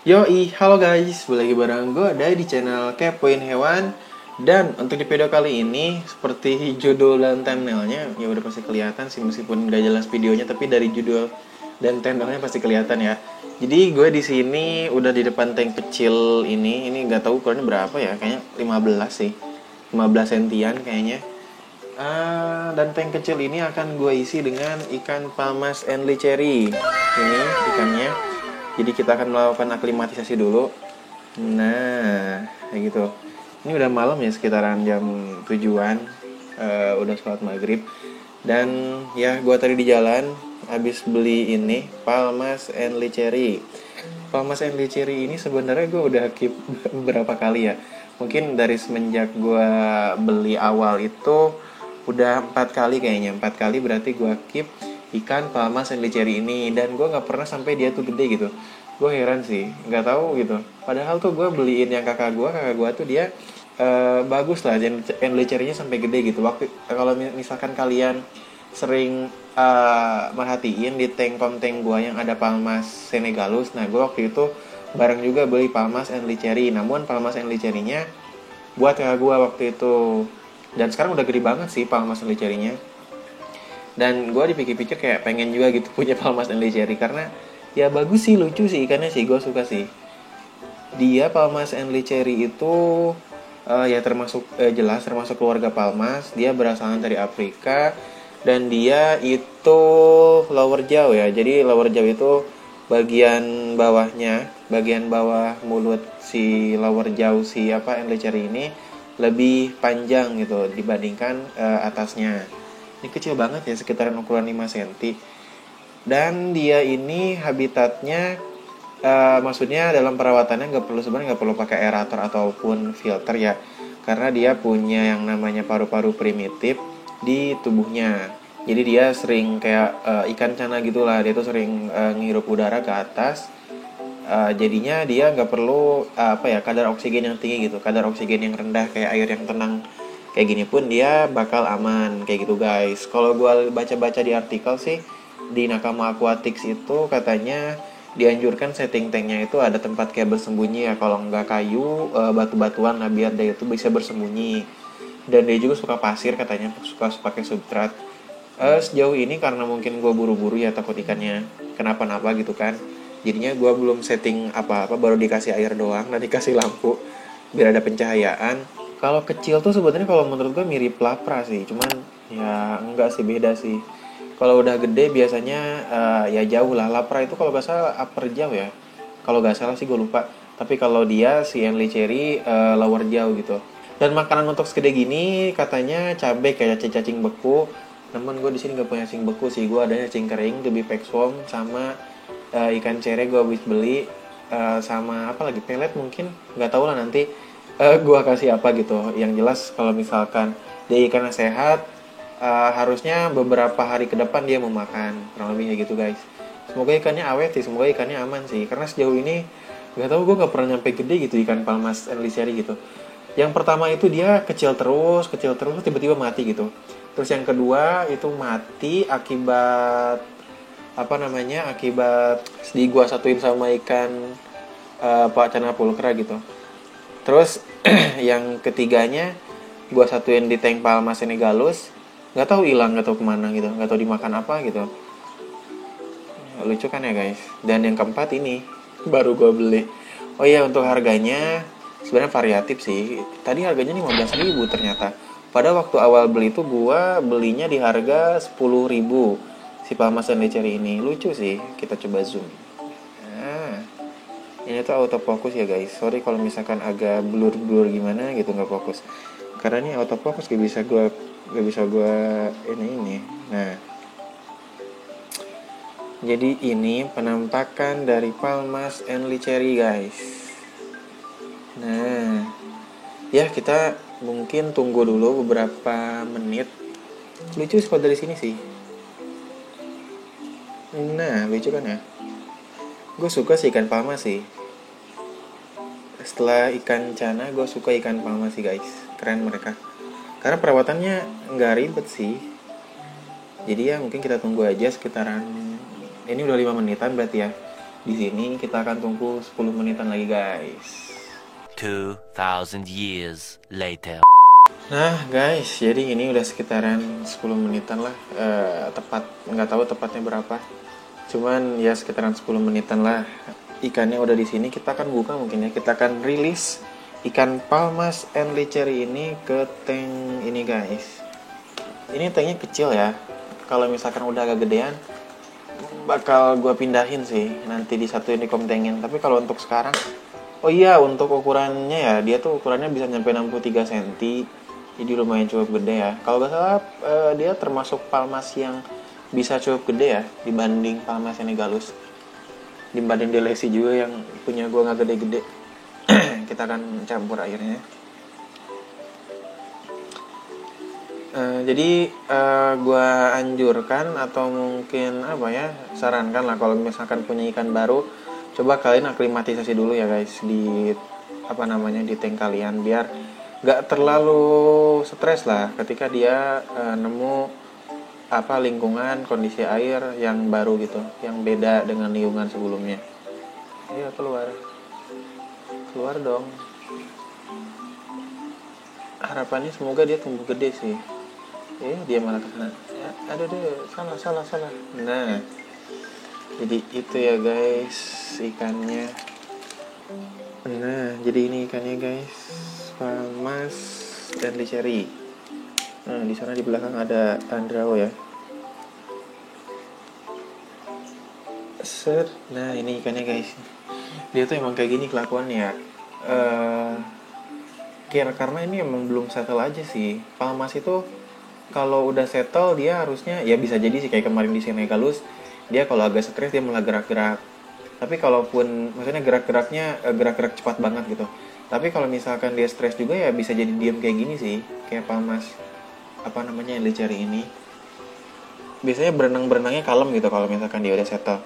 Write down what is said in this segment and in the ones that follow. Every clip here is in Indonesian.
Yoi, halo guys, balik lagi bareng gue ada di channel Kepoin Hewan. Dan untuk di video kali ini, seperti judul dan thumbnailnya, ya udah pasti kelihatan sih meskipun gak jelas videonya, tapi dari judul dan thumbnailnya pasti kelihatan ya. Jadi gue di sini udah di depan tank kecil ini nggak tahu ukurannya berapa ya, kayaknya 15 sih, 15 sentian kayaknya. Dan tank kecil ini akan gue isi dengan ikan palmas and cherry. Ini ikannya. Jadi kita akan melakukan aklimatisasi dulu. Nah, kayak gitu. Ini udah malam ya, sekitaran jam 7-an. Udah sholat maghrib. Dan ya, gue tadi di jalan habis beli ini palmas and cherry. Palmas and cherry ini sebenarnya gue udah keep beberapa kali ya. Mungkin dari semenjak gue beli awal itu udah 4 kali kayaknya. 4 kali berarti gue keep ikan palmas and cherry ini, dan gue nggak pernah sampai dia tuh gede gitu. Gue heran sih, nggak tahu gitu. Padahal tuh gue beliin yang kakak gue tuh dia bagus lah, and cherry-nya sampai gede gitu. Waktu kalau misalkan kalian sering merhatiin di tank konten gue yang ada palmas senegalus, nah gue waktu itu bareng juga beli palmas and cherry. Namun palmas and cherry-nya buat kakak gue waktu itu, dan sekarang udah gede banget sih palmas and cherry-nya. Dan gue dipikir-pikir kayak pengen juga gitu punya palmas and cherry, karena ya bagus sih, lucu sih ikannya sih, gue suka sih. Dia palmas and cherry itu ya termasuk jelas termasuk keluarga palmas. Dia berasal dari Afrika, dan dia itu lower jaw ya. Jadi lower jaw itu bagian bawahnya, bagian bawah mulut si lower jaw si and cherry ini lebih panjang gitu dibandingkan atasnya. Ini kecil banget ya, sekitaran ukuran 5 cm. Dan dia ini habitatnya maksudnya dalam perawatannya sebenarnya nggak perlu pakai aerator ataupun filter ya, karena dia punya yang namanya paru-paru primitif di tubuhnya. Jadi dia sering kayak ikan cana gitulah, dia tuh sering ngirup udara ke atas. Jadinya dia nggak perlu kadar oksigen yang tinggi gitu, kadar oksigen yang rendah kayak air yang tenang kayak gini pun dia bakal aman kayak gitu guys. Kalau gue baca-baca di artikel sih, di Nakama Aquatics itu katanya dianjurkan setting tanknya itu ada tempat kayak bersembunyi ya, kalau nggak kayu, batu-batuan lah, biar dia itu bisa bersembunyi. Dan dia juga suka pasir katanya, suka pakai substrat. Sejauh ini karena mungkin gue buru-buru ya, takut ikannya kenapa-napa gitu kan, jadinya gue belum setting apa-apa, baru dikasih air doang dan dikasih lampu biar ada pencahayaan. Kalau kecil tuh sebenarnya kalau menurut gue mirip lapra sih, cuman ya enggak sih, beda sih. Kalau udah gede biasanya ya jauh lah. Lapra itu kalau nggak salah upper jauh ya. Kalau nggak salah sih gue lupa. Tapi kalau dia si Enli Cherry lower jauh gitu. Dan makanan untuk segede gini katanya cabai kayak cacing beku. Namun gue di sini nggak punya cacing beku sih. Gue adanya cacing kering, debi pexworm, sama ikan cere gue habis beli, sama apa lagi, pelet mungkin. Nggak tahu lah nanti gue kasih apa gitu. Yang jelas kalau misalkan dia ikannya sehat, harusnya beberapa hari ke depan dia mau makan, kurang lebih kayak gitu guys. Semoga ikannya awet sih, semoga ikannya aman sih, karena sejauh ini nggak tahu, gue nggak pernah nyampe gede gitu ikan palmas enliseri gitu. Yang pertama itu dia kecil terus tiba-tiba mati gitu. Terus yang kedua itu mati akibat akibat di gua satuin sama ikan pak cana pulkra gitu. Terus yang ketiganya gua satuin di tank palma senegalus, nggak tahu hilang, nggak tahu kemana gitu, nggak tahu dimakan apa gitu. Lucu kan ya guys. Dan yang keempat ini baru gua beli. Oh iya, untuk harganya sebenarnya variatif sih. Tadi harganya 15.000 ternyata. Pada waktu awal beli itu gua belinya di harga 10.000 si palma cherry ini. Lucu sih. Kita coba zoom. Nah, ini tuh autofocus ya guys. Sorry kalau misalkan agak blur gimana gitu, nggak fokus. Karena ini autofocus gak bisa gue ini. Nah, jadi ini penampakan dari palmas and cherry guys. Nah, ya kita mungkin tunggu dulu beberapa menit. Lucu sih kalau dari sini sih. Nah, lucu kan ya. Gue suka sih ikan palmas sih. Setelah ikan cana, gue suka ikan palmas sih guys. Keren mereka. Karena perawatannya nggak ribet sih. Jadi ya mungkin kita tunggu aja sekitaran, ini udah 5 menitan berarti ya. Di sini kita akan tunggu 10 menitan lagi guys. 2000 years later. Nah guys, jadi ini udah sekitaran 10 menitan lah, tepat, nggak tahu tepatnya berapa. Cuman ya sekitaran 10 menitan lah. Ikannya udah di sini, kita akan buka mungkin ya. Kita akan rilis ikan palmas and lechery ini ke tank ini guys. Ini tanknya kecil ya. Kalau misalkan udah agak gedean, bakal gue pindahin sih. Nanti disatuin di komtengin. Tapi kalau untuk sekarang, oh iya untuk ukurannya ya, dia tuh ukurannya bisa nyampe 63 cm. Jadi lumayan cukup gede ya. Kalau gak salah dia termasuk palmas yang bisa cukup gede ya dibanding palmas senegalus. Dibanding delesi juga yang punya gue nggak gede-gede. Kita akan campur airnya. Jadi gue anjurkan atau mungkin apa ya, sarankan lah kalau misalkan punya ikan baru, coba kalian aklimatisasi dulu ya guys di apa namanya di tank kalian, biar nggak terlalu stres lah ketika dia nemu apa lingkungan kondisi air yang baru gitu, yang beda dengan lingkungan sebelumnya. Ayo keluar dong. Harapannya semoga dia tumbuh gede sih. Dia malah kesana. Ya, aduh deh, salah. Nah, jadi itu ya guys ikannya. Nah, jadi ini ikannya guys, palmas dan lechery. Nah, di sana di belakang ada andrao ya. Set. Nah, ini ikannya guys. Dia tuh emang kayak gini kelakuannya ya. Karena ini emang belum settle aja sih. Palmas itu kalau udah settle dia harusnya ya bisa jadi sih kayak kemarin di Senegalus, dia kalau agak stres dia malah gerak-gerak. Tapi kalaupun maksudnya gerak-gerak cepat banget gitu. Tapi kalau misalkan dia stres juga ya bisa jadi diam kayak gini sih, kayak palmas apa namanya yang lechery ini. Biasanya berenangnya kalem gitu kalau misalkan dia udah settle.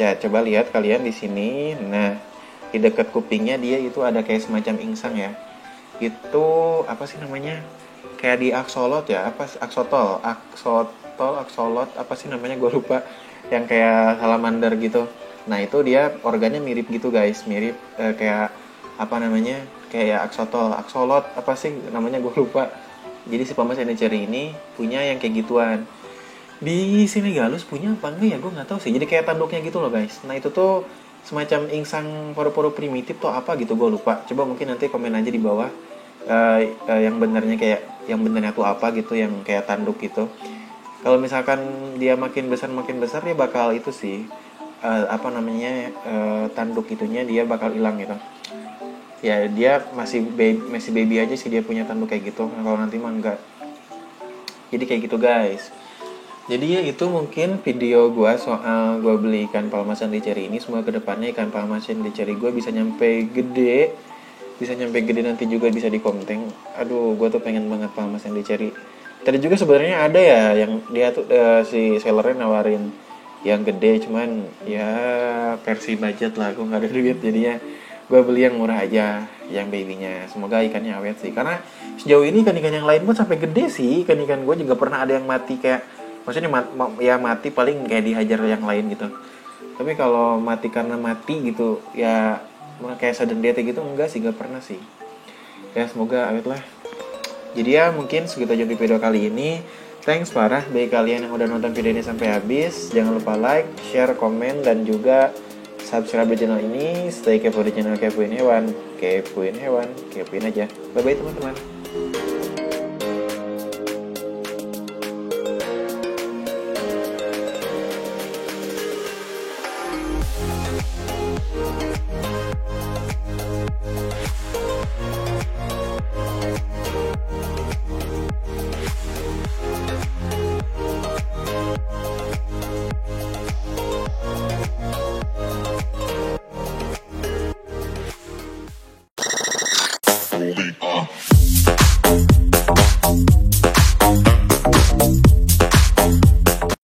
Ya coba lihat kalian di sini. Nah, di dekat kupingnya dia itu ada kayak semacam insang ya. Itu apa sih namanya? Kayak di aksolot ya, apa aksolot apa sih namanya, gue lupa, yang kayak salamander gitu. Nah itu dia organnya mirip gitu guys, mirip kayak apa namanya, kayak aksolot apa sih namanya, gue lupa. Jadi si palmas lechery ini punya yang kayak gituan. Di Senegalus punya apa enggak ya, gue nggak tahu sih. Jadi kayak tanduknya gitu loh guys. Nah itu tuh semacam insang paru-paru primitif tuh apa gitu, gue lupa. Coba mungkin nanti komen aja di bawah yang benernya kayak yang benernya tuh apa gitu, yang kayak tanduk gitu. Kalau misalkan dia makin besar dia bakal itu sih apa namanya tanduk itunya dia bakal hilang gitu. Ya dia masih baby aja sih, dia punya tanduk kayak gitu. Nah, kalau nanti mah enggak. Jadi kayak gitu guys. Jadi ya itu mungkin video gue soal gue beli ikan palmas dan lechery ini. Semoga kedepannya ikan palmas dan lechery gue bisa nyampe gede nanti juga bisa di komteng. Aduh, gue tuh pengen banget palmas yang lechery. Tadi juga sebenarnya ada ya yang dia tuh si sellernya nawarin yang gede, cuman ya versi budget lah, gue nggak ada duit, jadinya gue beli yang murah aja, yang babynya. Semoga ikannya awet sih, karena sejauh ini ikan-ikan yang lain pun sampai gede sih. Ikan-ikan gue juga pernah ada yang mati, kayak maksudnya mati paling kayak dihajar yang lain gitu. Tapi kalau mati karena mati gitu ya kayak sudden death gitu enggak sih, enggak pernah sih. Ya semoga awet lah. Jadi ya mungkin segitu aja di video kali ini. Thanks parah bagi kalian yang udah nonton video ini sampai habis. Jangan lupa like, share, komen, dan juga subscribe di channel ini. Stay kepo di channel Kepoin Hewan. Kepoin aja. Bye bye teman-teman.